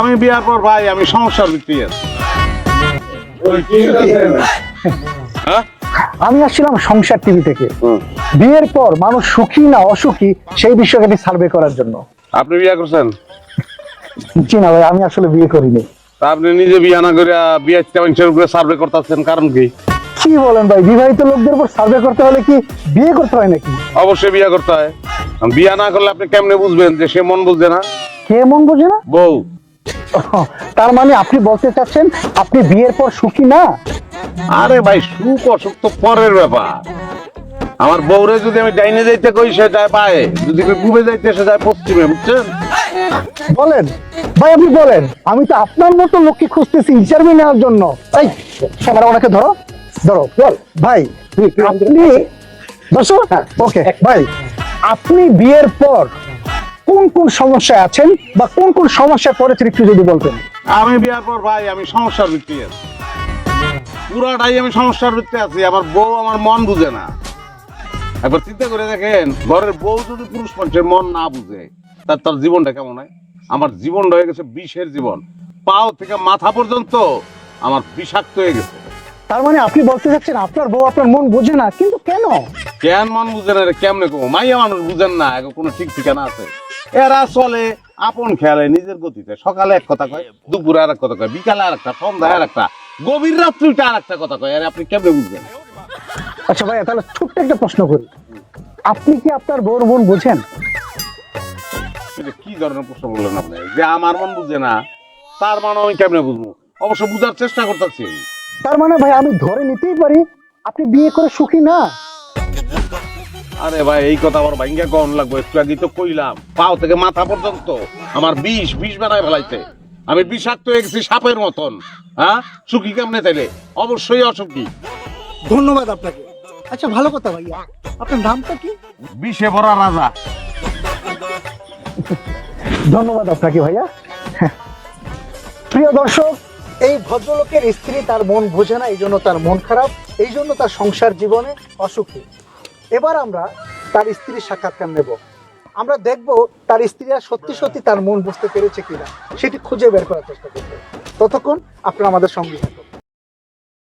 আমি বিয়ার পর ভাই আমি সমস্যার ভিত্তি আছি। হ্যাঁ? আমি আসছিলাম সংসার টিভি থেকে। বিয়ের পর মানুষ সুখী না অসুখী সেই বিষয়টি সার্ভে করার জন্য। আপনি বিয়া করছেন? জি না ভাই, আমি আসলে বিয়ে করিনি। তা আপনি নিজে বিয়া না করে বিয়ে করে সার্ভে করতেছেন কারণ কি? কি বলেন ভাই, বিবাহিত লোকদের উপর সার্ভে করতে হলে কি বিয়ে করতে হয় নাকি? অবশ্যই বিয়া করতে হয়। বিয়া না করলে আপনি কেমনে বুঝবেন যে সে মন বুঝছে না? কে মন বোঝে না? বউ। তার মানে আপনি বলতে চাচ্ছেন আপনি বিয়ের পর সুখী না? আরে ভাই সুখ অসুখ তো পরের ব্যাপার। আমার বউরে যদি আমি ডাইনে যাইতে কই সে যায় বায়ে, যদি ডুবে যাইতে সে যায় পশ্চিমে, বুঝছেন? বলেন ভাই, আপনি বলেন। আমি তো আপনার মতো লোককে খুঁজতেছি ইন্টারভিউ নেওয়ার জন্য। এই ক্যামেরা ওনাকে ধরো ধরো বল ভাই। আপনি বসো। ওকে ভাই, আপনি বিয়ের পর কোন কোন সমস্যায় আছেন বা কোন কোন সমস্যায় পড়েছেন একটু যদি বলতেন। আমি বিয়ার পর ভাই আমি সমস্যার ভিত্তি আছি, পুরাটাই আমি সমস্যার ভিত্তি আছি। আমার বউ আমার মন বুঝে না। একবার চিন্তা করে দেখেন, ঘরের বউ যদি পুরুষ মানুষের মন না বুঝে তার জীবনটা কেমন হয়? আমার জীবনটা হয়ে গেছে বিষের জীবন, পাও থেকে মাথা পর্যন্ত আমার বিষাক্ত হয়ে গেছে। তার মানে আপনি বলতে চাচ্ছেন আপনার বউ আপনার মন বোঝে না, কিন্তু কেন? কেন মন বুঝে না রে? কেমনে কমো? মাইয়া মানুষ বুঝেন না, এখন কোনো ঠিক ঠিকানা আছে? এরা চলে আপন খেয়ালে নিজের গতিতে। সকালে এক কথা কয়, দুপুরে আর এক কথা কয়, বিকালে আর একটা, সন্ধ্যায় আর একটা, গভীর রাত্রিটা আর একটা কথা কয়। আরে আপনি কেমনে বুঝবেন? আচ্ছা ভাই, তাহলে ছোট্ট একটা প্রশ্ন করি, আপনি কি আপনার বউর মন বোঝেন? এটা কি ধরনের প্রশ্ন বললেন আপনি? যে আমার মন বুঝে না, তার মানে আমি কেমনে বুঝবো? অবশ্য বুঝার চেষ্টা করতেছি। তার মানে ভাই আমি ধরে নিতেই পারি আপনি বিয়ে করে সুখী না? আরে ভাই এই কথা আবার ভাঙ্গা কন লাগবে? একটু আগে তো কইলাম, পাও থেকে মাথা পর্যন্ত আমার বিষ বানায় ফেলাইছে। আমি বিষাক্ত হয়ে গেছি সাপের মতন। হ্যাঁ, সুখী কেমনে তাইলে? অবশ্যই অসুখী। ধন্যবাদ আপনাকে। আচ্ছা ভালো কথা ভাইয়া, আপনার নামটা কি? বিষে ভরা রাজা। ধন্যবাদ আপনাকে ভাইয়া। প্রিয় দর্শক, এই ভদ্রলোকের স্ত্রী তার মন বোঝে না, এই জন্য তার মন খারাপ, এই জন্য তার সংসার জীবনে অসুখী। এবার আমরা তার স্ত্রীর সাক্ষাৎকার নেব। আমরা দেখব তার স্ত্রীরা সত্যি সত্যি তার মন বুঝতে পেরেছে কিনা, সেটি খুঁজে বের করার চেষ্টা করব। ততক্ষণ আপনারা আমাদের সঙ্গে থাকুন।